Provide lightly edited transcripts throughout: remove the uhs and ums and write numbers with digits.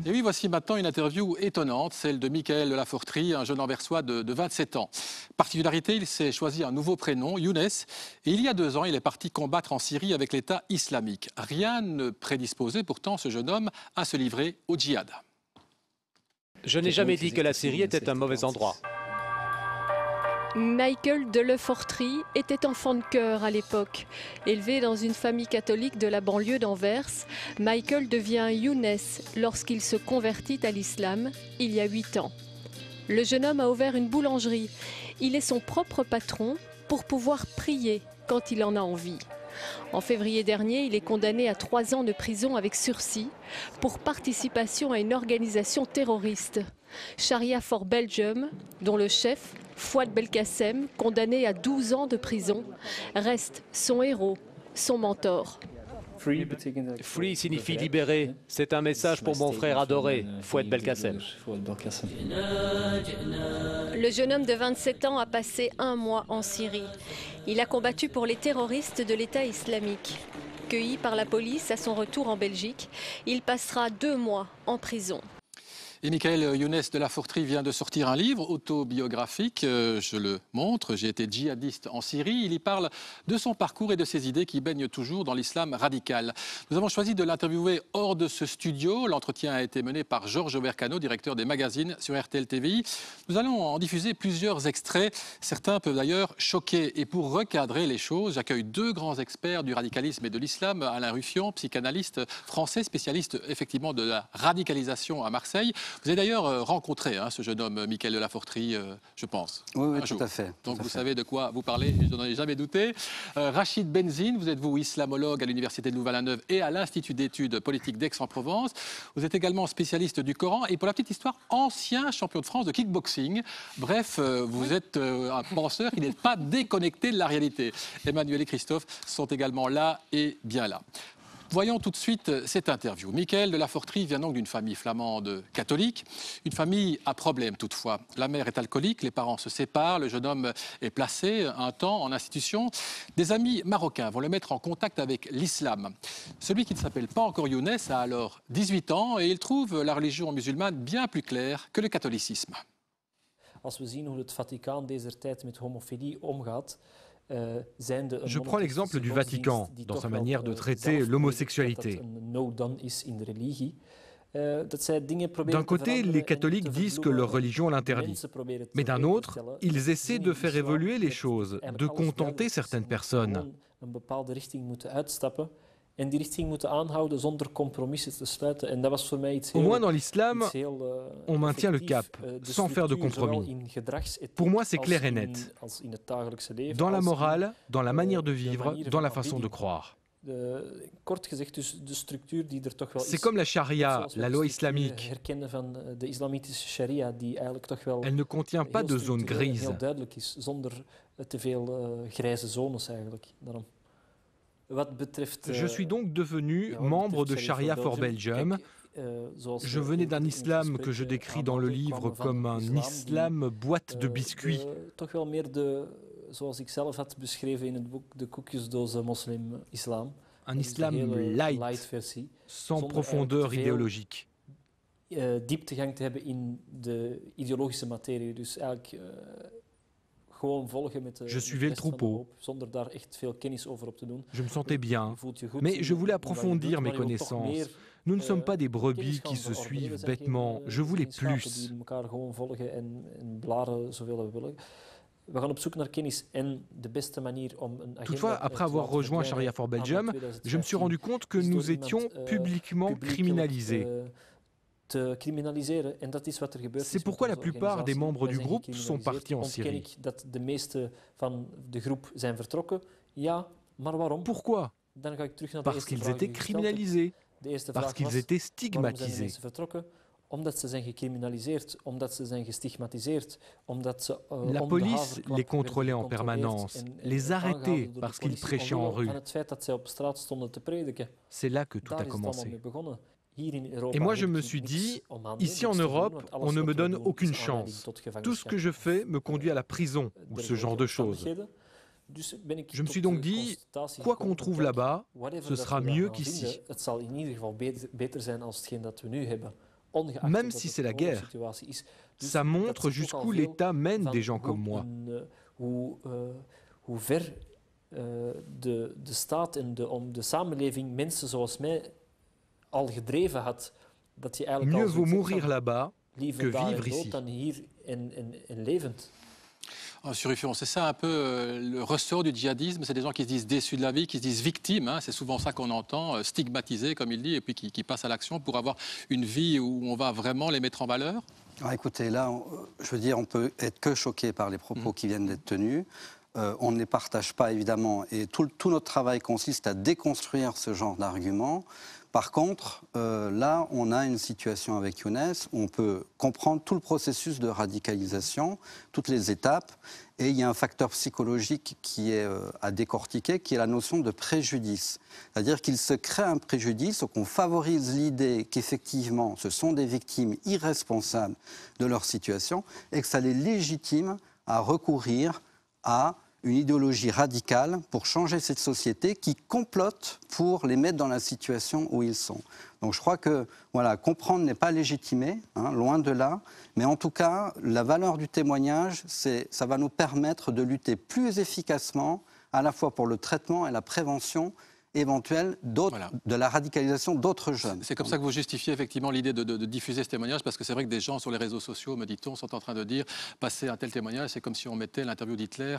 Et oui, voici maintenant une interview étonnante, celle de Michael de la Fortrie, un jeune Anversois de 27 ans. Particularité, il s'est choisi un nouveau prénom, Younes, et il y a 2 ans, il est parti combattre en Syrie avec l'État islamique. Rien ne prédisposait pourtant ce jeune homme à se livrer au djihad. Je n'ai jamais dit que la Syrie était un mauvais endroit. Michael de la Fortrie était enfant de chœur à l'époque. Élevé dans une famille catholique de la banlieue d'Anvers, Michael devient Younes lorsqu'il se convertit à l'islam il y a 8 ans. Le jeune homme a ouvert une boulangerie. Il est son propre patron pour pouvoir prier quand il en a envie. En février dernier, il est condamné à 3 ans de prison avec sursis pour participation à une organisation terroriste. Sharia for Belgium, dont le chef, Fouad Belkacem, condamné à 12 ans de prison, reste son héros, son mentor. Free signifie libéré. C'est un message pour mon frère adoré, Fouad Belkacem. Le jeune homme de 27 ans a passé 1 mois en Syrie. Il a combattu pour les terroristes de l'État islamique. Cueilli par la police à son retour en Belgique, il passera 2 mois en prison. Et Michael Younes de la Fortrie vient de sortir un livre autobiographique, je le montre, j'ai été djihadiste en Syrie. Il y parle de son parcours et de ses idées qui baignent toujours dans l'islam radical. Nous avons choisi de l'interviewer hors de ce studio. L'entretien a été mené par Georges Obercano, directeur des magazines sur RTL TVI. Nous allons en diffuser plusieurs extraits. Certains peuvent d'ailleurs choquer. Et pour recadrer les choses, j'accueille 2 grands experts du radicalisme et de l'islam. Alain Ruffian, psychanalyste français, spécialiste effectivement de la radicalisation à Marseille. Vous avez d'ailleurs rencontré ce jeune homme, Michael de la Fortrie, je pense. Oui, tout à fait. Donc vous savez de quoi vous parlez, je n'en ai jamais douté. Rachid Benzine, vous êtes islamologue à l'Université de Louvain-la-Neuve et à l'Institut d'études politiques d'Aix-en-Provence. Vous êtes également spécialiste du Coran et pour la petite histoire, ancien champion de France de kickboxing. Bref, vous êtes un penseur qui n'est pas déconnecté de la réalité. Emmanuel et Christophe sont également là et bien là. Voyons tout de suite cette interview. Michael de la Fortrie vient donc d'une famille flamande catholique, une famille à problème toutefois. La mère est alcoolique, les parents se séparent, le jeune homme est placé un temps en institution. Des amis marocains vont le mettre en contact avec l'islam. Celui qui ne s'appelle pas encore Younes a alors 18 ans et il trouve la religion musulmane bien plus claire que le catholicisme. Als we zien hoe het Vaticaan deze tijd met homofilie omgaat. Je prends l'exemple du Vatican dans sa manière de traiter l'homosexualité. D'un côté, les catholiques disent que leur religion l'interdit, mais d'un autre, ils essaient de faire évoluer les choses, de contenter certaines personnes. Au moins dans l'islam, on maintient le cap, sans faire de compromis. Pour moi, c'est clair et net. Dans la morale, dans la manière de vivre, dans la façon de croire. C'est comme la charia, la loi islamique. Elle ne contient pas de zone grise. Je suis donc devenu membre de Sharia for Belgium. Je venais d'un islam que je décris dans le livre comme un islam boîte de biscuits. Un islam light, sans profondeur idéologique. Je suivais le troupeau. Je me sentais bien, mais je voulais approfondir mes connaissances. Nous ne sommes pas des brebis qui se suivent bêtement. Je voulais plus. Toutefois, après avoir rejoint Sharia for Belgium, je me suis rendu compte que nous étions publiquement criminalisés. C'est pourquoi la plupart des membres du groupe sont partis en Syrie. Pourquoi? Parce qu'ils étaient criminalisés, parce qu'ils étaient stigmatisés. La police les contrôlait en permanence, les arrêtait parce qu'ils prêchaient en rue. C'est là que tout a commencé. Et moi, je me suis dit, ici en Europe, on ne me donne aucune chance. Tout ce que je fais me conduit à la prison ou ce genre de choses. Je me suis donc dit, quoi qu'on trouve là-bas, ce sera mieux qu'ici. Même si c'est la guerre, ça montre jusqu'où l'État mène des gens comme moi. de staat en de samenleving mensen zoals mij al gedreven had, dat je eigenlijk mieux vaut mourir là-bas que vivre ici. Dan hier in levend. Sur Ruffion, c'est ça un peu le ressort du djihadisme, c'est des gens qui se disent déçus de la vie, qui se disent victimes, hein, c'est souvent ça qu'on entend, stigmatisés comme il dit, et puis qui passent à l'action pour avoir une vie où on va vraiment les mettre en valeur. Alors, écoutez, là, je veux dire, on peut être que choqué par les propos qui viennent d'être tenus. On ne les partage pas, évidemment, et tout notre travail consiste à déconstruire ce genre d'arguments. Par contre, là, on a une situation avec Younes où on peut comprendre tout le processus de radicalisation, toutes les étapes, et il y a un facteur psychologique qui est à décortiquer, qui est la notion de préjudice. C'est-à-dire qu'il se crée un préjudice, qu'on favorise l'idée qu'effectivement, ce sont des victimes irresponsables de leur situation, et que ça les légitime à recourir à une idéologie radicale pour changer cette société qui complote pour les mettre dans la situation où ils sont. Donc je crois que voilà, comprendre n'est pas légitimé, hein, loin de là, mais en tout cas, la valeur du témoignage, ça va nous permettre de lutter plus efficacement à la fois pour le traitement et la prévention éventuelle de la radicalisation d'autres jeunes. C'est comme ça que vous justifiez effectivement l'idée de diffuser ce témoignage, parce que c'est vrai que des gens sur les réseaux sociaux, me dit-on, sont en train de dire passer un tel témoignage, c'est comme si on mettait l'interview d'Hitler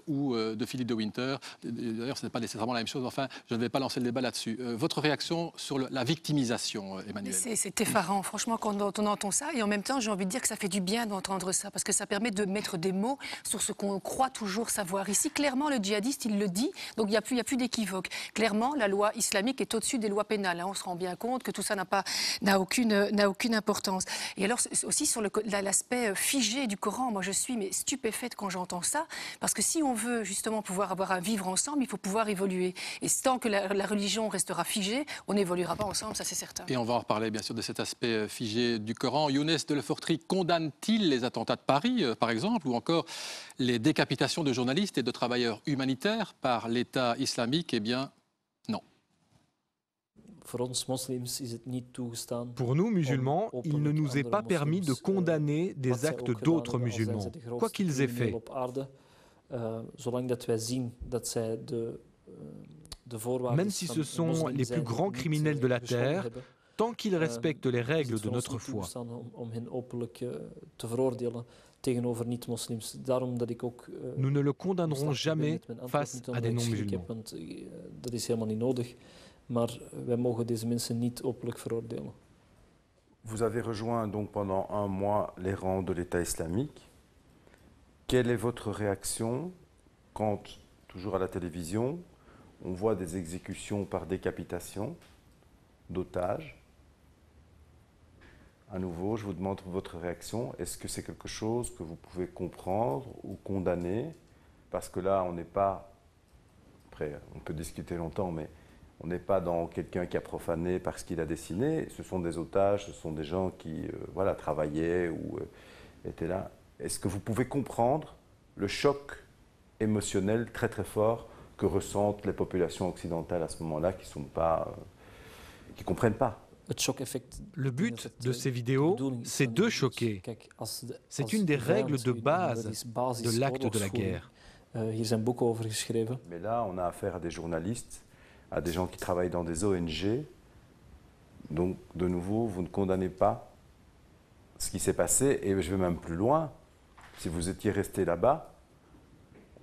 ou de Philippe de Winter. D'ailleurs, ce n'est pas nécessairement la même chose. Enfin, je ne vais pas lancer le débat là-dessus. Votre réaction sur la victimisation, Emmanuel? C'est effarant, franchement, quand on entend ça. Et en même temps, j'ai envie de dire que ça fait du bien d'entendre ça, parce que ça permet de mettre des mots sur ce qu'on croit toujours savoir. Ici, clairement, le djihadiste, il le dit, donc il n'y a plus d'équivoque. Clairement, la loi islamique est au-dessus des lois pénales. Hein. On se rend bien compte que tout ça n'a aucune importance. Et alors, aussi sur l'aspect figé du Coran, moi je suis stupéfaite quand j'entends ça, parce que si on veut justement pouvoir avoir un vivre ensemble, il faut pouvoir évoluer. Et tant que la religion restera figée, on n'évoluera pas ensemble, ça c'est certain. Et on va en reparler bien sûr de cet aspect figé du Coran. Younes de Lefortry condamne-t-il les attentats de Paris, par exemple, ou encore les décapitations de journalistes et de travailleurs humanitaires par l'État islamique? Eh bien, non. Pour nous, musulmans, il ne nous est pas permis de condamner des actes d'autres musulmans, quoi qu'ils aient fait. Même si ce sont les plus grands criminels de la terre, tant qu'ils respectent les règles de notre foi. Nous ne le condamnerons jamais face à des non-musulmans. Vous avez rejoint donc pendant un mois les rangs de l'État islamique. Quelle est votre réaction quand, toujours à la télévision, on voit des exécutions par décapitation d'otages? À nouveau, je vous demande votre réaction. Est-ce que c'est quelque chose que vous pouvez comprendre ou condamner? Parce que là, on n'est pas... Après, on peut discuter longtemps, mais on n'est pas dans quelqu'un qui a profané parce qu'il a dessiné. Ce sont des otages, ce sont des gens qui travaillaient ou étaient là. Est-ce que vous pouvez comprendre le choc émotionnel très très fort que ressentent les populations occidentales à ce moment-là, qui ne comprennent pas? Le but de ces vidéos, c'est de choquer. C'est une des règles de base de l'acte de la guerre. Mais là, on a affaire à des journalistes, à des gens qui travaillent dans des ONG. Donc, de nouveau, vous ne condamnez pas ce qui s'est passé. Et je vais même plus loin. Si vous étiez resté là-bas,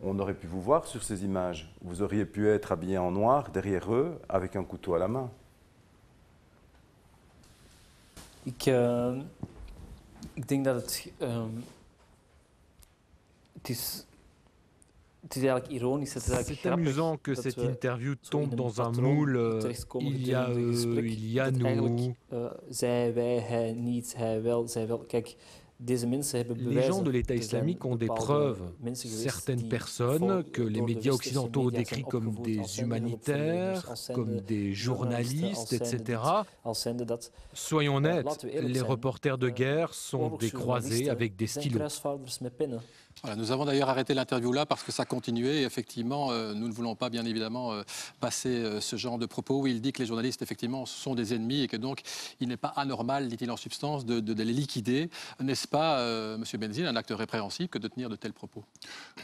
on aurait pu vous voir sur ces images. Vous auriez pu être habillé en noir, derrière eux, avec un couteau à la main. Ik denk dat het is eigenlijk ironisch. C'est amusant que cette interview tombe dans un moule. Il y a eux, il y a nous. Zij, wij, hij niet, hij wel, zij wel. Kijk, les gens de l'État islamique ont des preuves. Certaines personnes que les médias occidentaux décrivent comme des humanitaires, comme des journalistes, etc. Soyons honnêtes, les reporters de guerre sont des croisés avec des stylos. Voilà, nous avons d'ailleurs arrêté l'interview là parce que ça continuait et effectivement, nous ne voulons pas bien évidemment passer ce genre de propos où il dit que les journalistes effectivement sont des ennemis et que donc il n'est pas anormal, dit-il en substance, de les liquider. N'est-ce pas, Monsieur Benzine, un acte répréhensible que de tenir de tels propos?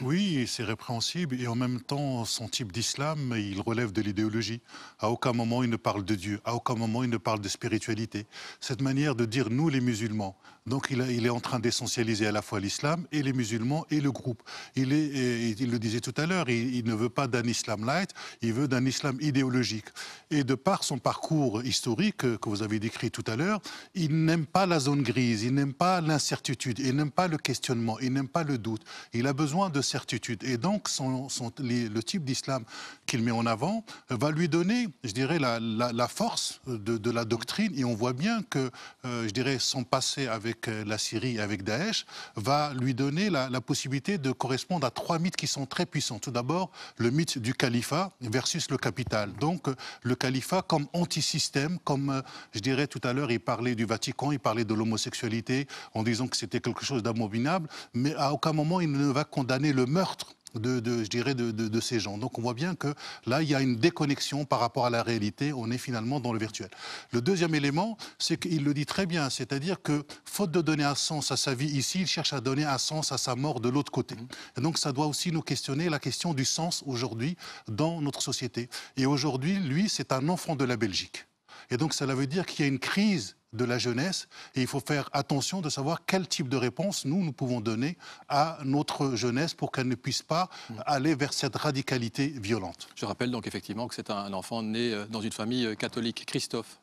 Oui, c'est répréhensible et en même temps, son type d'islam, il relève de l'idéologie. À aucun moment il ne parle de Dieu, à aucun moment il ne parle de spiritualité. Cette manière de dire nous les musulmans, donc il est en train d'essentialiser à la fois l'islam et les musulmans et le groupe. Il le disait tout à l'heure, il ne veut pas d'un islam light, il veut d'un islam idéologique. Et de par son parcours historique que vous avez décrit tout à l'heure, il n'aime pas la zone grise, il n'aime pas l'incertitude, il n'aime pas le questionnement, il n'aime pas le doute. Il a besoin de certitude. Et donc le type d'islam qu'il met en avant va lui donner, je dirais, la force de la doctrine. Et on voit bien que, je dirais, son passé avec la Syrie, avec Daesh, va lui donner la possibilité de correspondre à 3 mythes qui sont très puissants. Tout d'abord, le mythe du califat versus le capital. Donc, le califat comme anti-système, comme, je dirais, tout à l'heure, il parlait du Vatican, il parlait de l'homosexualité, en disant que c'était quelque chose d'abominable, mais à aucun moment, il ne va condamner le meurtre de ces gens. Donc on voit bien que là, il y a une déconnexion par rapport à la réalité. On est finalement dans le virtuel. Le deuxième élément, c'est qu'il le dit très bien, c'est-à-dire que, faute de donner un sens à sa vie ici, il cherche à donner un sens à sa mort de l'autre côté. Et donc ça doit aussi nous questionner la question du sens aujourd'hui dans notre société. Et aujourd'hui, lui, c'est un enfant de la Belgique. Et donc cela veut dire qu'il y a une crise de la jeunesse et il faut faire attention de savoir quel type de réponse nous pouvons donner à notre jeunesse pour qu'elle ne puisse pas aller vers cette radicalité violente. Je rappelle donc effectivement que c'est un enfant né dans une famille catholique. Christophe?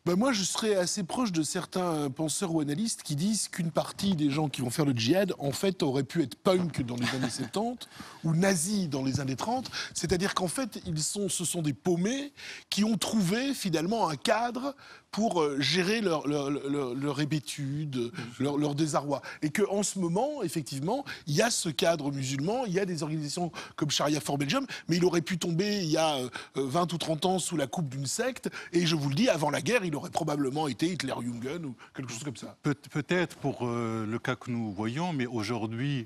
Ben moi, je serais assez proche de certains penseurs ou analystes qui disent qu'une partie des gens qui vont faire le djihad, en fait, auraient pu être punk dans les années 70 ou nazis dans les années 30. C'est-à-dire qu'en fait, ce sont des paumés qui ont trouvé finalement un cadre pour gérer leur hébétude, leur désarroi. Et qu'en ce moment, effectivement, il y a ce cadre musulman, il y a des organisations comme Sharia for Belgium, mais il aurait pu tomber il y a 20 ou 30 ans sous la coupe d'une secte, et je vous le dis, avant la guerre, il aurait probablement été Hitler-Jungen ou quelque chose comme ça. Peut-être pour le cas que nous voyons, mais aujourd'hui,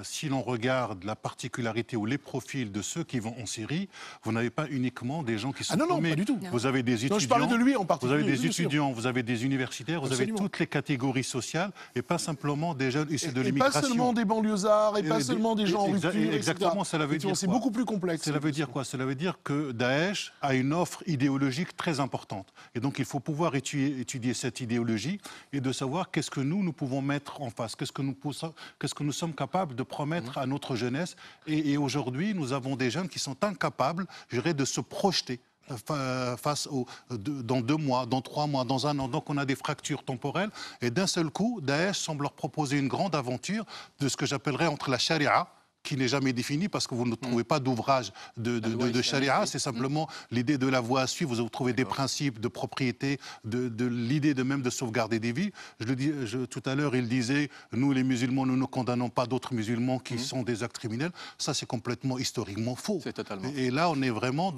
si l'on regarde la particularité ou les profils de ceux qui vont en Syrie, vous n'avez pas uniquement des gens qui sont non, pas du tout. Vous avez des étudiants. Non, je parlais de lui en particulier. Vous avez des étudiants, vous avez des universitaires, vous avez toutes les catégories sociales et pas simplement des jeunes issus de l'immigration. Et pas seulement des banlieusards, et pas seulement des gens en rupture, exactement, cela veut dire c'est beaucoup plus complexe. Cela veut dire quoi? Cela veut dire que Daesh a une offre idéologique très importante. Et donc il faut pouvoir étudier cette idéologie et de savoir qu'est-ce que nous pouvons mettre en face, qu'est-ce que nous sommes capables de promettre à notre jeunesse. Et aujourd'hui, nous avons des jeunes qui sont incapables, je dirais, de se projeter dans 2 mois, dans 3 mois, dans 1 an. Donc on a des fractures temporelles et d'un seul coup, Daesh semble leur proposer une grande aventure de ce que j'appellerais entre la charia, qui n'est jamais défini parce que vous ne trouvez pas d'ouvrage de charia, c'est simplement l'idée de la voie à suivre. Vous trouvez des principes de propriété, de l'idée de même de sauvegarder des vies. Tout à l'heure, il disait, nous les musulmans, nous ne condamnons pas d'autres musulmans qui sont des actes criminels. Ça, c'est complètement historiquement faux. C'est totalement. Et là, on est vraiment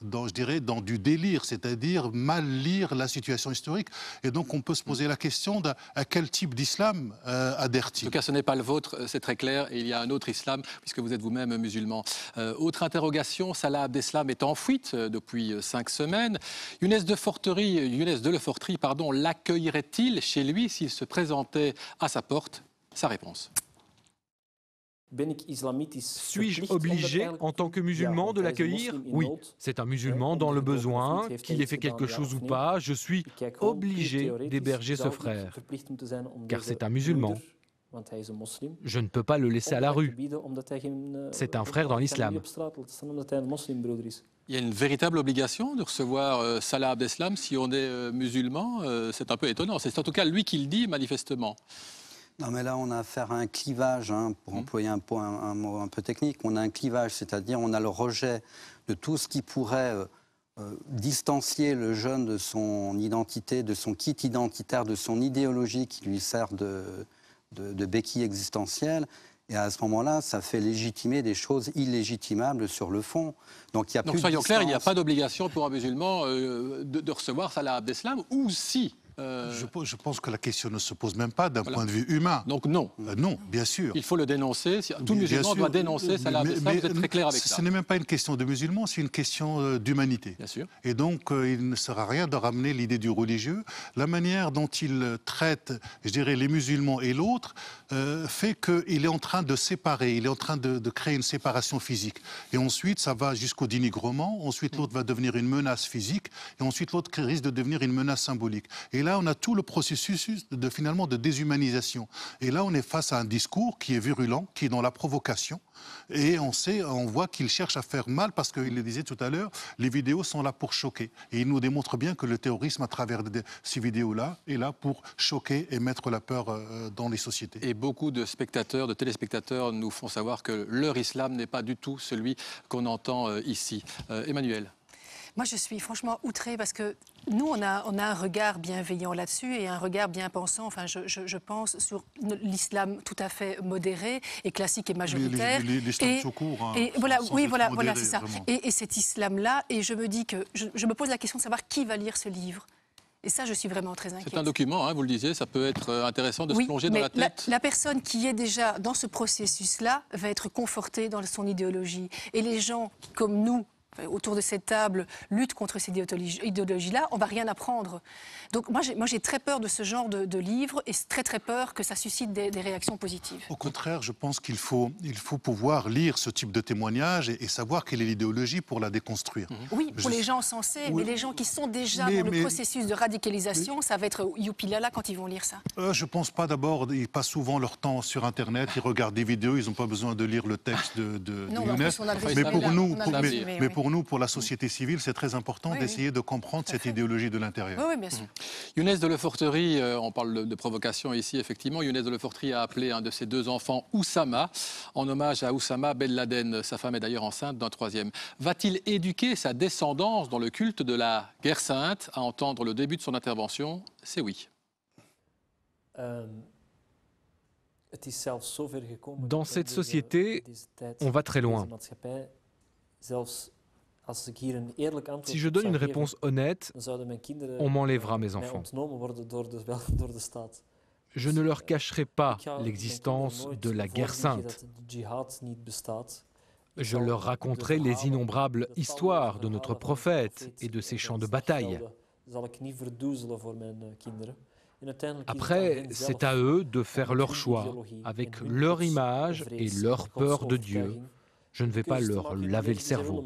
je dirais, dans du délire, c'est-à-dire mal lire la situation historique. Et donc, on peut se poser la question à quel type d'islam adhère-t-il. En tout cas, ce n'est pas le vôtre, c'est très clair. Et il y a un autre islam, puisque vous êtes vous-même musulman. Autre interrogation, Salah Abdeslam est en fuite depuis 5 semaines. Younes de Lefortry, l'accueillerait-il chez lui s'il se présentait à sa porte? Sa réponse. Suis-je obligé, en tant que musulman, de l'accueillir? Oui, c'est un musulman dans le besoin, qu'il ait fait quelque chose ou pas, je suis obligé d'héberger ce frère, car c'est un musulman. Je ne peux pas le laisser à la rue. C'est un frère dans l'islam. Il y a une véritable obligation de recevoir Salah Abdeslam si on est musulman. C'est un peu étonnant. C'est en tout cas lui qui le dit, manifestement. Non, mais là, on a affaire à un clivage, pour employer un mot un peu technique. On a un clivage, c'est-à-dire on a le rejet de tout ce qui pourrait distancier le jeune de son identité, de son kit identitaire, de son idéologie qui lui sert de béquille existentielle. Et à ce moment-là, ça fait légitimer des choses illégitimables sur le fond. Donc, soyons clairs, il n'y a pas d'obligation pour un musulman de recevoir Salah Abdeslam, ou si Je pense que la question ne se pose même pas d'un point de vue humain. Donc non. Non, bien sûr. Il faut le dénoncer. Tout musulman doit dénoncer Salah Abdeslam. Vous êtes très clair avec ça. Ce n'est même pas une question de musulmans, c'est une question d'humanité. Bien sûr. Et donc, il ne sert à rien de ramener l'idée du religieux. La manière dont il traite, je dirais, les musulmans et l'autre, fait qu'il est en train de séparer, il est en train de créer une séparation physique. Et ensuite, ça va jusqu'au dénigrement. Ensuite, l'autre va devenir une menace physique. Et ensuite, l'autre risque de devenir une menace symbolique. Et là, on a tout le processus finalement de déshumanisation. Et là, on est face à un discours qui est virulent, qui est dans la provocation. Et on voit qu'il cherche à faire mal parce qu'il le disait tout à l'heure, les vidéos sont là pour choquer. Et il nous démontre bien que le terrorisme, à travers ces vidéos-là, est là pour choquer et mettre la peur dans les sociétés. Et beaucoup de spectateurs, de téléspectateurs nous font savoir que leur islam n'est pas du tout celui qu'on entend ici. Emmanuel. Moi, je suis franchement outrée parce que nous, on a un regard bienveillant là-dessus et un regard bien pensant. Enfin, je pense sur l'islam tout à fait modéré et classique et majoritaire. L'islam tout court. Hein, et voilà, oui, voilà, c'est ça. Et cet islam-là, et je me dis que je me pose la question de savoir qui va lire ce livre. Et ça, je suis vraiment très inquiète. C'est un document, hein, vous le disiez, ça peut être intéressant de se plonger dans la tête. La personne qui est déjà dans ce processus-là va être confortée dans son idéologie. Et les gens comme nous, autour de cette table, luttent contre ces idéologies-là, on ne va rien apprendre. Donc moi, j'ai très peur de ce genre de livre et très peur que ça suscite des réactions positives. Au contraire, je pense qu'il faut pouvoir lire ce type de témoignage et savoir quelle est l'idéologie pour la déconstruire. Oui, pour les gens sensés, mais les gens qui sont déjà dans le processus de radicalisation, ça va être youpilala quand ils vont lire ça. Je ne pense pas. D'abord, ils passent souvent leur temps sur Internet, ils regardent des vidéos, ils n'ont pas besoin de lire le texte de Younes. Mais pour nous, pour la société civile, c'est très important d'essayer de comprendre cette idéologie de l'intérieur. Oui, bien sûr. Younes de Leforterie, on parle de provocation ici, effectivement. Younes de Leforterie a appelé un de ses 2 enfants Oussama, en hommage à Oussama Ben Laden. Sa femme est d'ailleurs enceinte d'un 3e. Va-t-il éduquer sa descendance dans le culte de la guerre sainte? À entendre le début de son intervention, c'est oui. Dans cette société, on va très loin. Si je donne une réponse honnête, on m'enlèvera mes enfants. Je ne leur cacherai pas l'existence de la guerre sainte. Je leur raconterai les innombrables histoires de notre prophète et de ses champs de bataille. Après, c'est à eux de faire leur choix, avec leur image et leur peur de Dieu. Je ne vais pas leur laver le cerveau.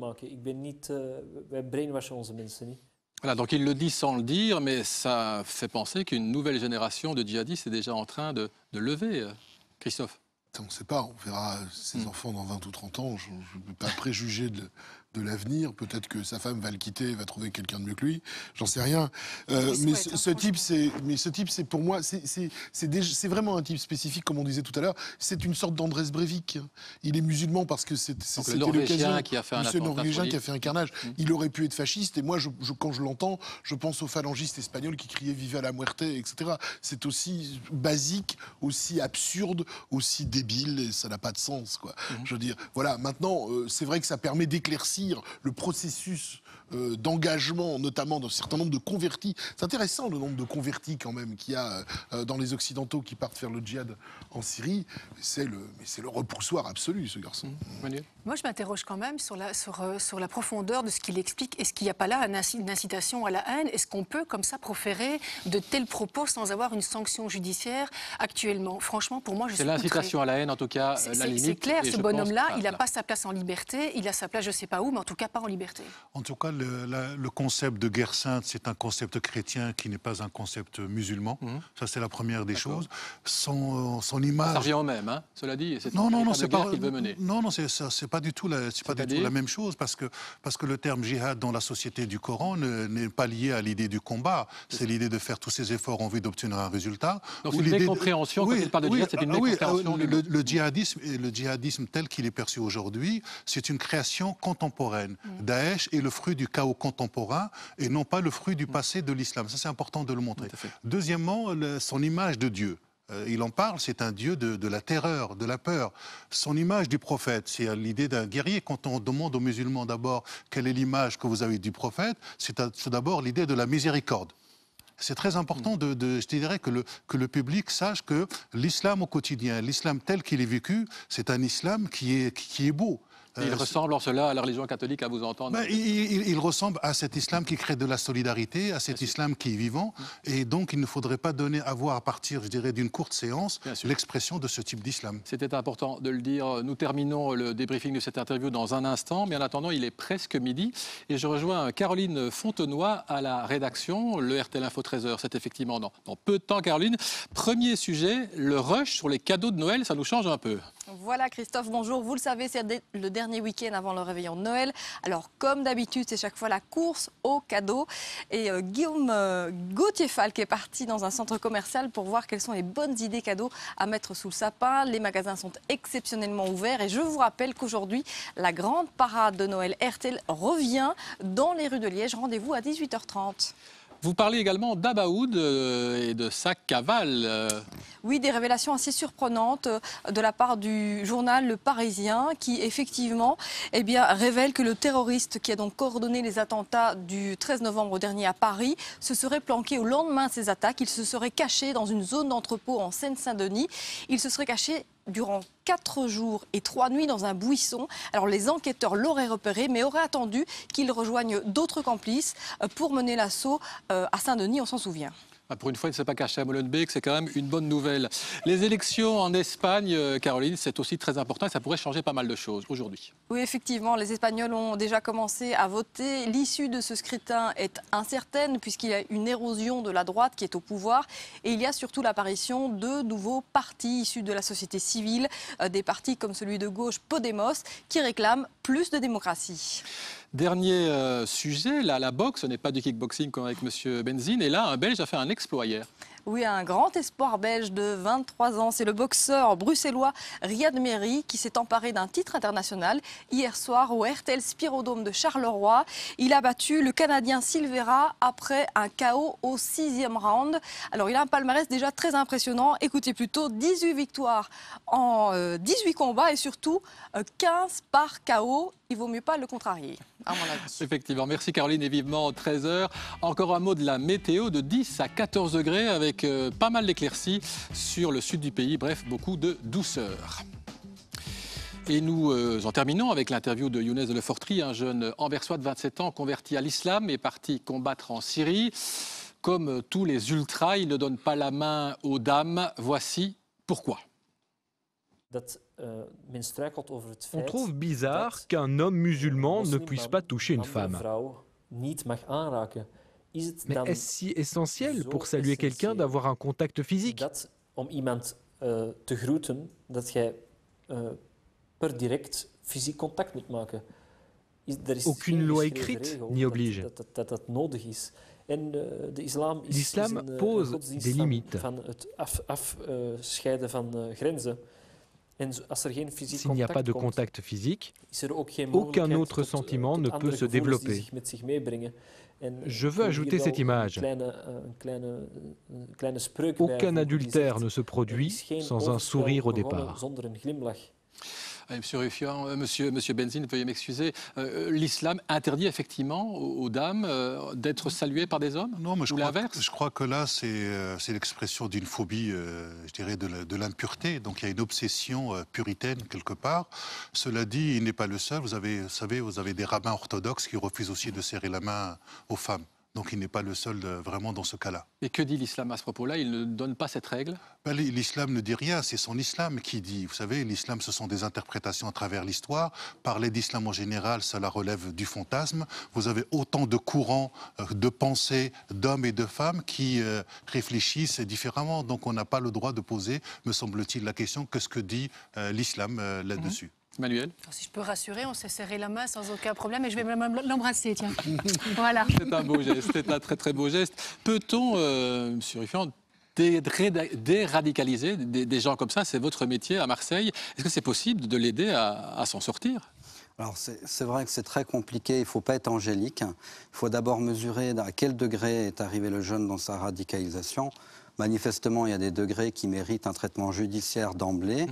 Voilà, donc il le dit sans le dire, mais ça fait penser qu'une nouvelle génération de djihadistes est déjà en train de lever. Christophe? On ne sait pas, on verra ses enfants dans 20 ou 30 ans. Je ne peux pas préjuger de l'avenir. Peut-être que sa femme va le quitter, va trouver quelqu'un de mieux que lui. J'en sais rien. Mais ce type, c'est pour moi, c'est vraiment un type spécifique, comme on disait tout à l'heure. C'est une sorte d'Andrés Breivik. Il est musulman parce que c'était le Norvégien qui a fait un carnage. Il aurait pu être fasciste. Et moi, quand je l'entends, je pense aux phalangistes espagnols qui criaient Viva la muerte, etc. C'est aussi basique, aussi absurde, aussi débile, et ça n'a pas de sens, quoi. Je veux dire, voilà. Maintenant, c'est vrai que ça permet d'éclaircir le processus d'engagement, notamment d'un certain nombre de convertis. C'est intéressant le nombre de convertis quand même qu'il y a dans les Occidentaux qui partent faire le djihad en Syrie. C'est le repoussoir absolu, ce garçon. Moi, je m'interroge quand même sur la profondeur de ce qu'il explique. Est-ce qu'il n'y a pas là une incitation à la haine? Est-ce qu'on peut comme ça proférer de tels propos sans avoir une sanction judiciaire actuellement? Franchement, pour moi, je suis outrée. C'est l'incitation à la haine, en tout cas, la limite. C'est clair, ce bonhomme-là, il n'a pas sa place en liberté. Il a sa place, je ne sais pas où, mais en tout cas pas en liberté. En tout cas, le concept de guerre sainte, c'est un concept chrétien qui n'est pas un concept musulman. Ça, c'est la première des choses. Son image... Ça revient au même, hein, cela dit. C'est pas qu'il veut mener. Non, c'est pas du tout la même chose, parce que le terme djihad dans la société du Coran n'est pas lié à l'idée du combat. C'est l'idée de faire tous ces efforts en vue d'obtenir un résultat. Donc c'est une mécompréhension, quand il parle de djihad, c'est une mécompréhension. Le djihadisme tel qu'il est perçu aujourd'hui, c'est une création contemporaine. Daesh est le fruit du chaos contemporain et non pas le fruit du passé de l'islam. Ça, c'est important de le montrer. Deuxièmement, son image de Dieu. Il en parle, c'est un Dieu de la terreur, de la peur. Son image du prophète, c'est l'idée d'un guerrier. Quand on demande aux musulmans d'abord quelle est l'image que vous avez du prophète, c'est d'abord l'idée de la miséricorde. C'est très important je dirais que le public sache que l'islam au quotidien, l'islam tel qu'il est vécu, c'est un islam qui est beau. Il ressemble en cela à la religion catholique, à vous entendre. Il ressemble à cet islam qui crée de la solidarité, à cet islam qui est vivant. Et donc, il ne faudrait pas avoir, à partir, je dirais, d'une courte séance, l'expression de ce type d'islam. C'était important de le dire. Nous terminons le débriefing de cette interview dans un instant. Mais en attendant, il est presque midi. Et je rejoins Caroline Fontenoy à la rédaction. Le RTL Info 13h, c'est effectivement dans peu de temps, Caroline. Premier sujet, le rush sur les cadeaux de Noël. Ça nous change un peu. Voilà Christophe, bonjour. Vous le savez, c'est le dernier week-end avant le réveillon de Noël. Alors comme d'habitude, c'est chaque fois la course aux cadeaux. Et Guillaume Gauthier-Falk est parti dans un centre commercial pour voir quelles sont les bonnes idées cadeaux à mettre sous le sapin. Les magasins sont exceptionnellement ouverts. Et je vous rappelle qu'aujourd'hui, la grande parade de Noël RTL revient dans les rues de Liège. Rendez-vous à 18h30. Vous parlez également d'Abaoud et de sa cavale. Oui, des révélations assez surprenantes de la part du journal Le Parisien qui, effectivement, révèle que le terroriste qui a donc coordonné les attentats du 13 novembre dernier à Paris se serait planqué au lendemain de ces attaques. Il se serait caché dans une zone d'entrepôt en Seine-Saint-Denis. Il se serait caché durant 4 jours et 3 nuits dans un buisson. Alors les enquêteurs l'auraient repéré, mais auraient attendu qu'il rejoigne d'autres complices pour mener l'assaut à Saint-Denis, on s'en souvient. Pour une fois, il ne s'est pas caché à Molenbeek, c'est quand même une bonne nouvelle. Les élections en Espagne, Caroline, c'est aussi très important et ça pourrait changer pas mal de choses aujourd'hui. Oui, effectivement, les Espagnols ont déjà commencé à voter. L'issue de ce scrutin est incertaine puisqu'il y a une érosion de la droite qui est au pouvoir et il y a surtout l'apparition de nouveaux partis issus de la société civile, des partis comme celui de gauche Podemos qui réclament plus de démocratie. Dernier sujet, là, la boxe, ce n'est pas du kickboxing comme avec M. Benzine. Et là, un Belge a fait un exploit hier. Oui, un grand espoir belge de 23 ans. C'est le boxeur bruxellois Riyad Mehri qui s'est emparé d'un titre international hier soir au RTL Spirodome de Charleroi. Il a battu le Canadien Silveira après un KO au 6e round. Alors, il a un palmarès déjà très impressionnant. Écoutez plutôt, 18 victoires en 18 combats et surtout 15 par KO. Il vaut mieux pas le contrarier, à mon avis. Effectivement. Merci Caroline et vivement 13h. Encore un mot de la météo de 10 à 14 degrés avec pas mal d'éclaircies sur le sud du pays. Bref, beaucoup de douceur. Et nous en terminons avec l'interview de Younes de Lefortry, un jeune anversois de 27 ans converti à l'islam et parti combattre en Syrie. Comme tous les ultras, il ne donne pas la main aux dames. Voici pourquoi. On trouve bizarre qu'un homme musulman ne puisse pas toucher une femme. Mais est-ce si essentiel pour saluer quelqu'un d'avoir un contact physique ? Aucune loi écrite n'y oblige. L'islam pose des limites. S'il n'y a pas de contact physique, aucun autre sentiment ne peut se développer. Je veux ajouter cette image. Aucun adultère ne se produit sans un sourire au départ. Monsieur Ruffian, monsieur Benzine, veuillez m'excuser. L'islam interdit effectivement aux dames d'être saluées par des hommes? Non, mais je crois que là, c'est l'expression d'une phobie, je dirais, de l'impureté. Donc il y a une obsession puritaine quelque part. Cela dit, il n'est pas le seul. Vous avez des rabbins orthodoxes qui refusent aussi de serrer la main aux femmes. Donc il n'est pas le seul vraiment dans ce cas-là. Et que dit l'islam à ce propos-là? Il ne donne pas cette règle? L'islam ne dit rien, c'est son islam qui dit. Vous savez, l'islam, ce sont des interprétations à travers l'histoire. Parler d'islam en général, cela relève du fantasme. Vous avez autant de courants de pensée d'hommes et de femmes qui réfléchissent différemment. Donc on n'a pas le droit de poser, me semble-t-il, la question qu'est-ce que dit l'islam là-dessus. Manuel? Si je peux rassurer, on s'est serré la main sans aucun problème et je vais même l'embrasser, tiens. Voilà. C'est un beau geste, c'est un très très beau geste. Peut-on, monsieur Ruffian, déradicaliser des gens comme ça? C'est votre métier à Marseille. Est-ce que c'est possible de l'aider à s'en sortir? Alors c'est vrai que c'est très compliqué, il ne faut pas être angélique. Il faut d'abord mesurer à quel degré est arrivé le jeune dans sa radicalisation. Manifestement, il y a des degrés qui méritent un traitement judiciaire d'emblée.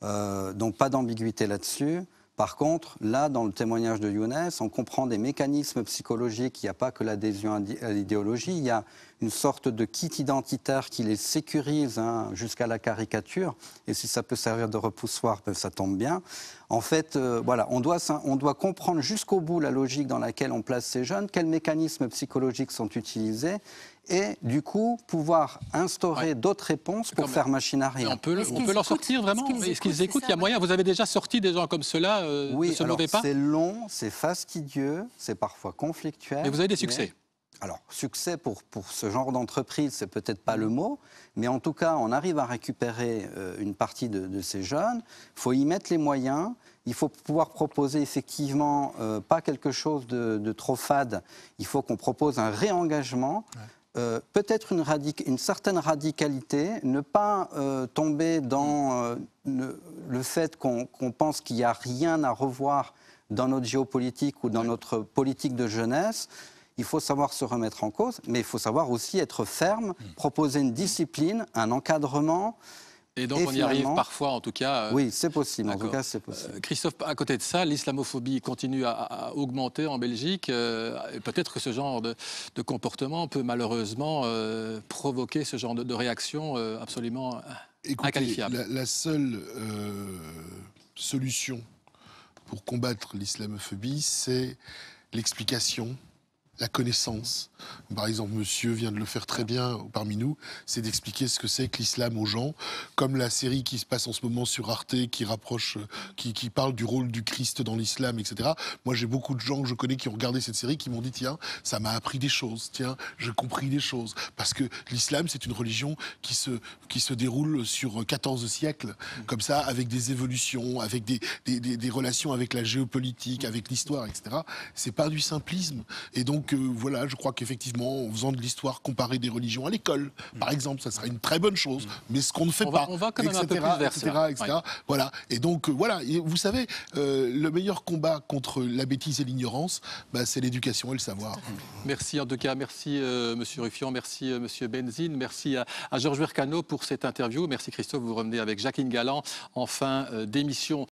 Donc pas d'ambiguïté là-dessus. Par contre, là, dans le témoignage de Younes, on comprend des mécanismes psychologiques. Il n'y a pas que l'adhésion à l'idéologie, il y a une sorte de kit identitaire qui les sécurise jusqu'à la caricature. Et si ça peut servir de repoussoir, ça tombe bien. En fait, voilà, on doit comprendre jusqu'au bout la logique dans laquelle on place ces jeunes, quels mécanismes psychologiques sont utilisés, et du coup, pouvoir instaurer d'autres réponses pour faire machine arrière. On peut leur sortir vraiment. Est-ce qu'ils écoutent? Il y a moyen. Vous avez déjà sorti des gens comme cela oui, de ce mauvais pas? C'est long, c'est fastidieux, c'est parfois conflictuel. Mais vous avez des succès? Alors, succès pour ce genre d'entreprise, c'est peut-être pas le mot, mais en tout cas, on arrive à récupérer une partie de ces jeunes. Il faut y mettre les moyens. Il faut pouvoir proposer effectivement pas quelque chose de trop fade. Il faut qu'on propose un réengagement. Peut-être une certaine radicalité, ne pas tomber dans le fait qu'on pense qu'il n'y a rien à revoir dans notre géopolitique ou dans notre politique de jeunesse. Il faut savoir se remettre en cause, mais il faut savoir aussi être ferme, proposer une discipline, un encadrement. Et donc on y arrive parfois, en tout cas. Oui, c'est possible. En tout cas, c'est possible. Christophe, à côté de ça, l'islamophobie continue à augmenter en Belgique. Peut-être que ce genre de comportement peut malheureusement provoquer ce genre de réaction absolument inqualifiable. La seule solution pour combattre l'islamophobie, c'est l'explication, la connaissance. Par exemple, monsieur vient de le faire très bien parmi nous, c'est d'expliquer ce que c'est que l'islam aux gens, comme la série qui se passe en ce moment sur Arte, qui parle du rôle du Christ dans l'islam, etc. Moi, j'ai beaucoup de gens que je connais qui ont regardé cette série, qui m'ont dit, tiens, ça m'a appris des choses, tiens, j'ai compris des choses. Parce que l'islam, c'est une religion qui se déroule sur 14 siècles, comme ça, avec des évolutions, avec des relations avec la géopolitique, avec l'histoire, etc. C'est pas du simplisme. Et donc, voilà, je crois qu'effectivement, en faisant de l'histoire, comparer des religions à l'école, par exemple, ça serait une très bonne chose. Mais ce qu'on ne fait pas, on va quand même un peu plus vers ça. etc. Voilà. Et donc, voilà. Et vous savez, le meilleur combat contre la bêtise et l'ignorance, c'est l'éducation et le savoir. Merci en tout cas. Merci Monsieur Ruffian, merci Monsieur Benzine, merci à Georges Vercano pour cette interview. Merci Christophe, vous revenez avec Jacqueline Galland en fin d'émission.